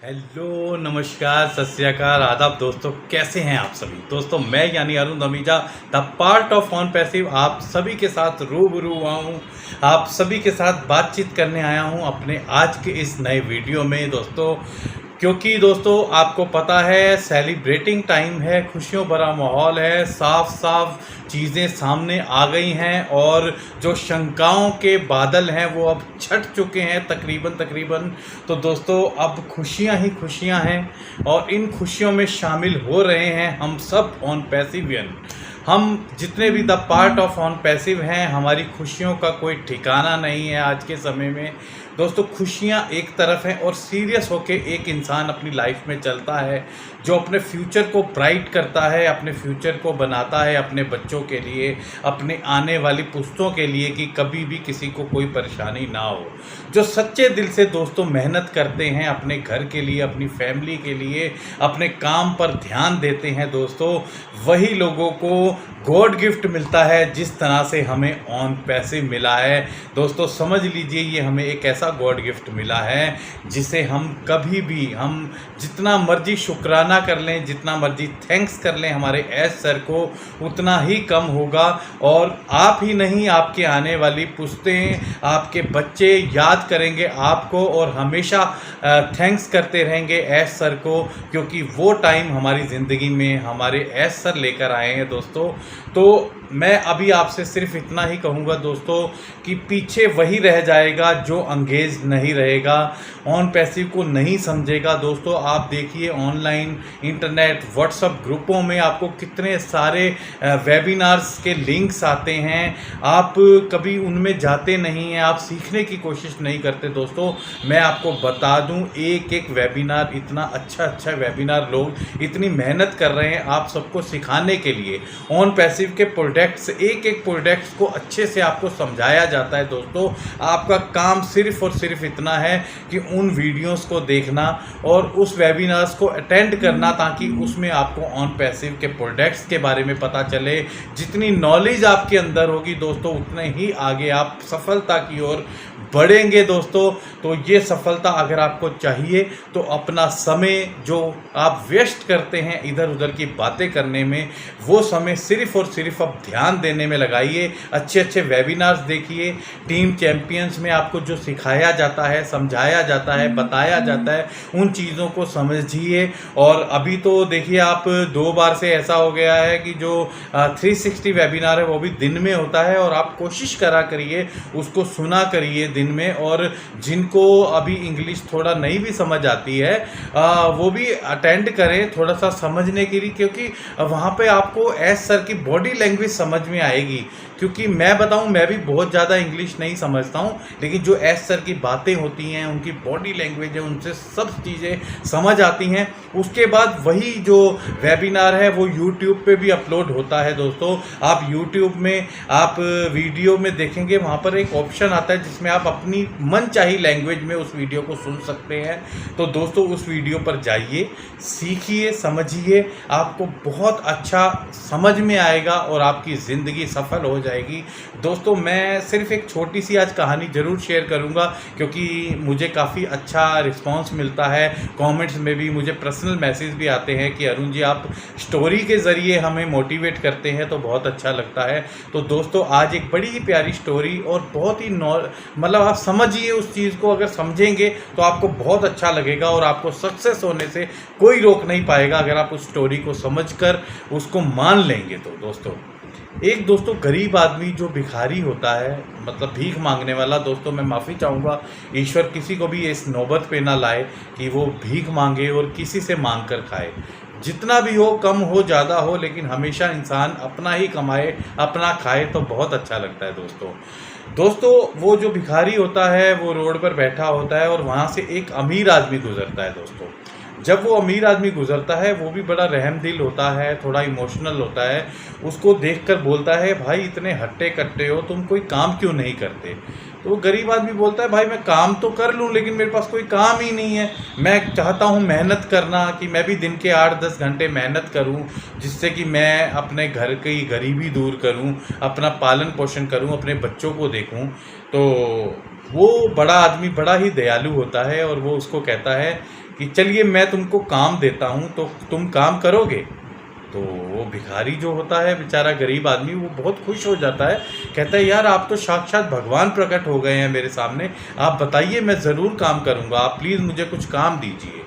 Hello नमस्कार सत श्री अकाल आदाब दोस्तों, कैसे हैं आप सभी दोस्तों। मैं यानी Arun Dhamija the part of on passive आप सभी के साथ रूबरू हुआ हूँ। आप सभी के साथ बातचीत करने आया हूँ अपने आज के इस नए वीडियो में दोस्तों, क्योंकि दोस्तों आपको पता है सेलिब्रेटिंग टाइम है, खुशियों भरा माहौल है, साफ साफ चीज़ें सामने आ गई हैं और जो शंकाओं के बादल हैं वो अब छट चुके हैं तकरीबन। तो दोस्तों अब खुशियां ही खुशियां हैं और इन खुशियों में शामिल हो रहे हैं हम सब ऑन पैसिवियन। हम जितने भी the part of on passive हैं, हमारी खुशियों का कोई ठिकाना नहीं है आज के समय में दोस्तों। खुशियां एक तरफ हैं और सीरियस होके एक इंसान अपनी लाइफ में चलता है जो अपने फ्यूचर को ब्राइट करता है, अपने फ्यूचर को बनाता है अपने बच्चों के लिए, अपने आने वाली पुश्तों के लिए कि कभी भी किसी को कोई परेशानी ना हो। जो सच्चे दिल से दोस्तों मेहनत करते हैं अपने घर के लिए, अपनी फैमिली के लिए, अपने काम पर ध्यान देते हैं दोस्तों, वही लोगों को गॉड गिफ्ट मिलता है जिस तरह से हमें ऑन पैसिव मिला है दोस्तों। समझ लीजिए ये हमें एक ऐसा गॉड गिफ्ट मिला है जिसे हम कभी भी, हम जितना मर्जी शुक्राना कर लें, जितना मर्जी थैंक्स कर लें हमारे एस सर को, उतना ही कम होगा। और आप ही नहीं, आपके आने वाली पुश्तें, आपके बच्चे याद करेंगे आपको और हमेशा थैंक्स करते रहेंगे एस सर को, क्योंकि वो टाइम हमारी ज़िंदगी में हमारे एस सर लेकर आए हैं दोस्तों। तो मैं अभी आपसे सिर्फ इतना ही कहूँगा दोस्तों कि पीछे वही रह जाएगा जो अंगेज नहीं रहेगा, ऑन पैसिव को नहीं समझेगा दोस्तों। आप देखिए ऑनलाइन इंटरनेट व्हाट्सएप ग्रुपों में आपको कितने सारे वेबिनार्स के लिंक्स आते हैं, आप कभी उनमें जाते नहीं हैं, आप सीखने की कोशिश नहीं करते दोस्तों। मैं आपको बता दूं एक एक वेबिनार, इतना अच्छा वेबिनार, लोग इतनी मेहनत कर रहे हैं आप सबको सिखाने के लिए। ऑन पैसिव के प्रोडक्ट्स, एक एक प्रोडक्ट्स को अच्छे से आपको समझाया जाता है दोस्तों। आपका काम सिर्फ और सिर्फ इतना है कि उन वीडियोस को देखना और उस वेबिनार्स को अटेंड करना, ताकि उसमें आपको ऑन पैसिव के प्रोडक्ट्स के बारे में पता चले। जितनी नॉलेज आपके अंदर होगी दोस्तों, उतने ही आगे आप सफलता की ओर बढ़ेंगे दोस्तों। तो ये सफलता अगर आपको चाहिए तो अपना समय जो आप वेस्ट करते हैं इधर उधर की बातें करने में, वो समय सिर्फ और सिर्फ अब ध्यान देने में लगाइए। अच्छे वेबिनार्स देखिए, टीम चैंपियंस में आपको जो सिखाया जाता है, समझाया जाता है, बताया जाता है, उन चीज़ों को समझिए। और अभी तो देखिए आप 2 बार से ऐसा हो गया है कि जो 360 वेबिनार है वो भी दिन में होता है, और आप कोशिश करा करिए उसको सुना करिए दिन में। और जिनको अभी इंग्लिश थोड़ा नहीं भी समझ आती है वो भी अटेंड करें थोड़ा सा समझने के लिए, क्योंकि वहाँ पे आपको एस सर की बॉडी लैंग्वेज समझ में आएगी। क्योंकि मैं बताऊं, मैं भी बहुत ज़्यादा इंग्लिश नहीं समझता हूं, लेकिन जो एस सर की बातें होती हैं, उनकी बॉडी लैंग्वेज है, उनसे सब चीज़ें समझ आती हैं। उसके बाद वही जो वेबिनार है वो यूट्यूब पे भी अपलोड होता है दोस्तों। आप यूट्यूब में आप वीडियो में देखेंगे, वहाँ पर एक ऑप्शन आता है जिसमें आप अपनी मनचाही लैंग्वेज में उस वीडियो को सुन सकते हैं। तो दोस्तों उस वीडियो पर जाइए, सीखिए, समझिए, आपको बहुत अच्छा समझ में आएगा और आपकी ज़िंदगी सफल हो जाएगी दोस्तों। मैं सिर्फ एक छोटी सी आज कहानी ज़रूर शेयर करूंगा, क्योंकि मुझे काफ़ी अच्छा रिस्पांस मिलता है। कमेंट्स में भी मुझे पर्सनल मैसेज भी आते हैं कि अरुण जी आप स्टोरी के ज़रिए हमें मोटिवेट करते हैं, तो बहुत अच्छा लगता है। तो दोस्तों आज एक बड़ी ही प्यारी स्टोरी, और बहुत ही मतलब आप समझिए उस चीज़ को, अगर समझेंगे तो आपको बहुत अच्छा लगेगा और आपको सक्सेस होने से कोई रोक नहीं पाएगा अगर आप उस स्टोरी को समझकर उसको मान लेंगे। तो दोस्तों एक दोस्तों गरीब आदमी जो भिखारी होता है, मतलब भीख मांगने वाला, दोस्तों मैं माफ़ी चाहूँगा, ईश्वर किसी को भी इस नौबत पे ना लाए कि वो भीख मांगे और किसी से मांग कर खाए। जितना भी हो, कम हो ज़्यादा हो, लेकिन हमेशा इंसान अपना ही कमाए, अपना खाए, तो बहुत अच्छा लगता है दोस्तों। वो जो भिखारी होता है वो रोड पर बैठा होता है और वहाँ से एक अमीर आदमी गुजरता है दोस्तों। जब वो अमीर आदमी गुजरता है, वो भी बड़ा रहमदिल होता है, थोड़ा इमोशनल होता है। उसको देखकर बोलता है, भाई इतने हट्टे कट्टे हो, तुम कोई काम क्यों नहीं करते? तो वो गरीब आदमी बोलता है, भाई मैं काम तो कर लूँ लेकिन मेरे पास कोई काम ही नहीं है। मैं चाहता हूँ मेहनत करना, कि मैं भी दिन के 8-10 घंटे मेहनत करूँ, जिससे कि मैं अपने घर की गरीबी दूर करूँ, अपना पालन पोषण करूँ, अपने बच्चों को देखूँ। तो वो बड़ा आदमी बड़ा ही दयालु होता है और वो उसको कहता है कि चलिए मैं तुमको काम देता हूँ तो तुम काम करोगे। तो वो भिखारी जो होता है बेचारा गरीब आदमी, वो बहुत खुश हो जाता है, कहता है यार आप तो साक्षात भगवान प्रकट हो गए हैं मेरे सामने, आप बताइए मैं ज़रूर काम करूँगा, आप प्लीज़ मुझे कुछ काम दीजिए।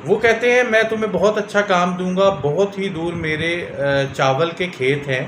वो कहते हैं मैं तुम्हें बहुत अच्छा काम दूंगा, बहुत ही दूर मेरे चावल के खेत हैं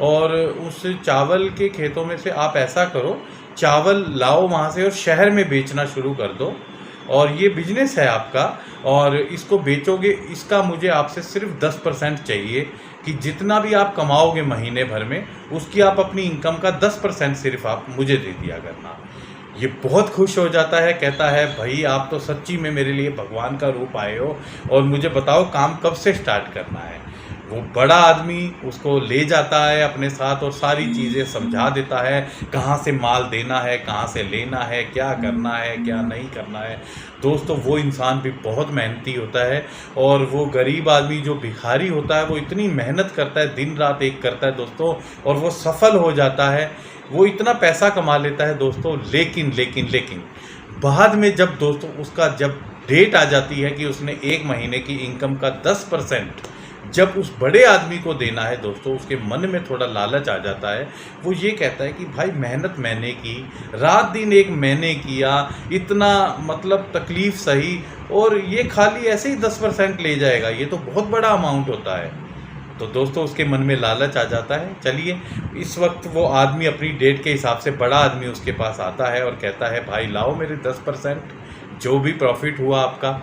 और उस चावल के खेतों में से आप ऐसा करो, चावल लाओ वहाँ से और शहर में बेचना शुरू कर दो और ये बिजनेस है आपका और इसको बेचोगे, इसका मुझे आपसे सिर्फ 10% चाहिए कि जितना भी आप कमाओगे महीने भर में उसकी आप अपनी इनकम का 10% सिर्फ आप मुझे दे दिया करना। ये बहुत खुश हो जाता है, कहता है भाई आप तो सच्ची में मेरे लिए भगवान का रूप आए हो और मुझे बताओ काम कब से स्टार्ट करना है। वो बड़ा आदमी उसको ले जाता है अपने साथ और सारी चीज़ें समझा देता है, कहाँ से माल देना है, कहाँ से लेना है, क्या करना है क्या नहीं करना है। दोस्तों वो इंसान भी बहुत मेहनती होता है और वो गरीब आदमी जो भिखारी होता है वो इतनी मेहनत करता है, दिन रात एक करता है दोस्तों, और वो सफल हो जाता है, वो इतना पैसा कमा लेता है दोस्तों। लेकिन लेकिन लेकिन बाद में जब दोस्तों उसका जब डेट आ जाती है कि उसने एक महीने की इनकम का 10% जब उस बड़े आदमी को देना है दोस्तों, उसके मन में थोड़ा लालच आ जाता है। वो ये कहता है कि भाई मेहनत मैंने की, रात दिन एक मैंने किया, इतना मतलब तकलीफ़ सही, और ये खाली ऐसे ही 10% ले जाएगा, ये तो बहुत बड़ा अमाउंट होता है। तो दोस्तों उसके मन में लालच आ जाता है। चलिए इस वक्त वो आदमी अपनी डेट के हिसाब से, बड़ा आदमी उसके पास आता है और कहता है भाई लाओ मेरे 10% जो भी प्रॉफिट हुआ आपका।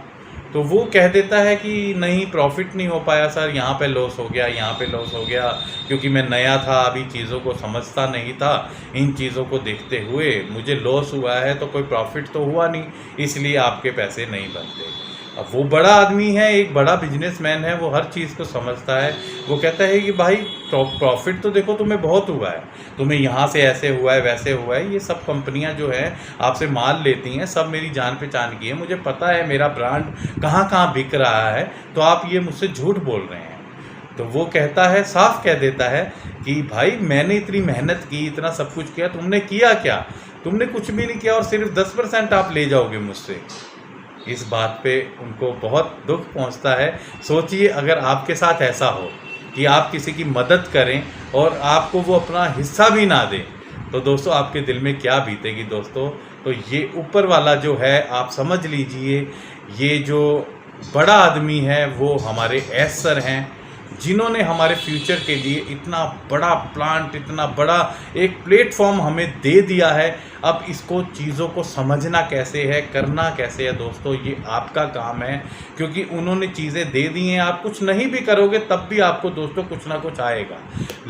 तो वो कह देता है कि नहीं प्रॉफिट नहीं हो पाया सर, यहाँ पे लॉस हो गया, यहाँ पे लॉस हो गया, क्योंकि मैं नया था, अभी चीज़ों को समझता नहीं था, इन चीज़ों को देखते हुए मुझे लॉस हुआ है, तो कोई प्रॉफिट तो हुआ नहीं, इसलिए आपके पैसे नहीं बनते। अब वो बड़ा आदमी है, एक बड़ा बिजनेसमैन है, वो हर चीज़ को समझता है। वो कहता है कि भाई प्रॉफिट तो देखो तुम्हें बहुत हुआ है, तुम्हें यहाँ से ऐसे हुआ है वैसे हुआ है, ये सब कंपनियाँ जो है आपसे माल लेती हैं सब मेरी जान पहचान की है, मुझे पता है मेरा ब्रांड कहाँ कहाँ बिक रहा है, तो आप ये मुझसे झूठ बोल रहे हैं। तो वो कहता है, साफ कह देता है कि भाई मैंने इतनी मेहनत की, इतना सब कुछ किया, तुमने किया क्या? तुमने कुछ भी नहीं किया और सिर्फ 10% आप ले जाओगे मुझसे। इस बात पे उनको बहुत दुख पहुंचता है। सोचिए अगर आपके साथ ऐसा हो कि आप किसी की मदद करें और आपको वो अपना हिस्सा भी ना दे, तो दोस्तों आपके दिल में क्या बीतेगी दोस्तों। तो ये ऊपर वाला जो है आप समझ लीजिए, ये जो बड़ा आदमी है वो हमारे एस सर हैं, जिन्होंने हमारे फ्यूचर के लिए इतना बड़ा प्लांट, इतना बड़ा एक प्लेटफॉर्म हमें दे दिया है। अब इसको चीज़ों को समझना कैसे है, करना कैसे है दोस्तों, ये आपका काम है, क्योंकि उन्होंने चीज़ें दे दी हैं। आप कुछ नहीं भी करोगे तब भी आपको दोस्तों कुछ ना कुछ आएगा,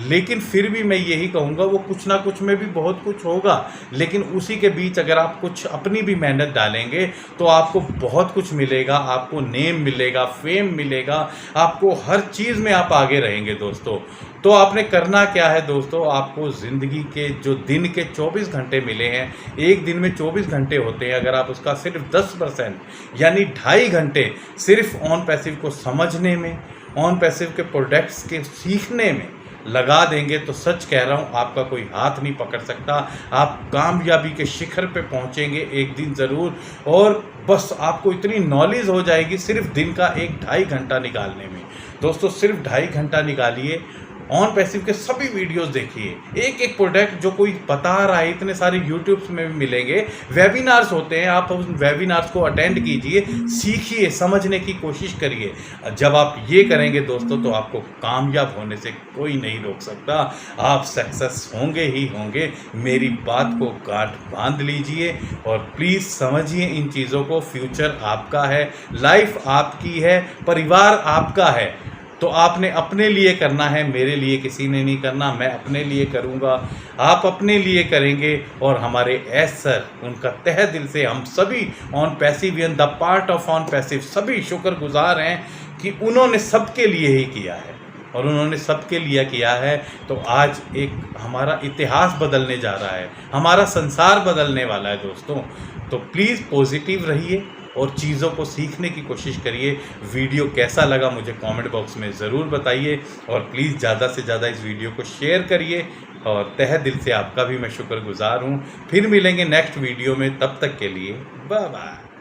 लेकिन फिर भी मैं यही कहूँगा वो कुछ ना कुछ में भी बहुत कुछ होगा, लेकिन उसी के बीच अगर आप कुछ अपनी भी मेहनत डालेंगे तो आपको बहुत कुछ मिलेगा, आपको नेम मिलेगा, फेम मिलेगा, आपको हर चीज़ में आप आगे रहेंगे दोस्तों। तो आपने करना क्या है दोस्तों, आपको ज़िंदगी के जो दिन के 24 घंटे मिले हैं, एक दिन में 24 घंटे होते हैं, अगर आप उसका सिर्फ 10% यानी 2.5 घंटे सिर्फ ऑन पैसिव को समझने में, ऑन पैसिव के प्रोडक्ट्स के सीखने में लगा देंगे तो सच कह रहा हूँ आपका कोई हाथ नहीं पकड़ सकता। आप कामयाबी के शिखर पे पहुँचेंगे एक दिन ज़रूर, और बस आपको इतनी नॉलेज हो जाएगी सिर्फ दिन का 1-2.5 घंटा निकालने में। दोस्तों सिर्फ 2.5 घंटा निकालिए, ऑन पैसिव के सभी वीडियोस देखिए, एक एक प्रोडक्ट जो कोई बता रहा है, इतने सारे यूट्यूब्स में भी मिलेंगे, वेबिनार्स होते हैं, आप उन वेबिनार्स को अटेंड कीजिए, सीखिए, समझने की कोशिश करिए। जब आप ये करेंगे दोस्तों तो आपको कामयाब होने से कोई नहीं रोक सकता, आप सक्सेस होंगे ही होंगे। मेरी बात को गांठ बांध लीजिए और प्लीज़ समझिए इन चीज़ों को। फ्यूचर आपका है, लाइफ आपकी है, परिवार आपका है, तो आपने अपने लिए करना है, मेरे लिए किसी ने नहीं करना, मैं अपने लिए करूँगा, आप अपने लिए करेंगे। और हमारे एस सर, उनका तहे दिल से हम सभी ऑन पैसिवियन the part of on passive सभी शुक्रगुजार हैं कि उन्होंने सबके लिए ही किया है, और उन्होंने सबके लिए किया है। तो आज एक हमारा इतिहास बदलने जा रहा है, हमारा संसार बदलने वाला है दोस्तों। तो प्लीज़ पॉजिटिव रहिए और चीज़ों को सीखने की कोशिश करिए। वीडियो कैसा लगा मुझे कमेंट बॉक्स में ज़रूर बताइए, और प्लीज़ ज़्यादा से ज़्यादा इस वीडियो को शेयर करिए, और तहे दिल से आपका भी मैं शुक्रगुजार हूँ। फिर मिलेंगे नेक्स्ट वीडियो में, तब तक के लिए बाय बाय।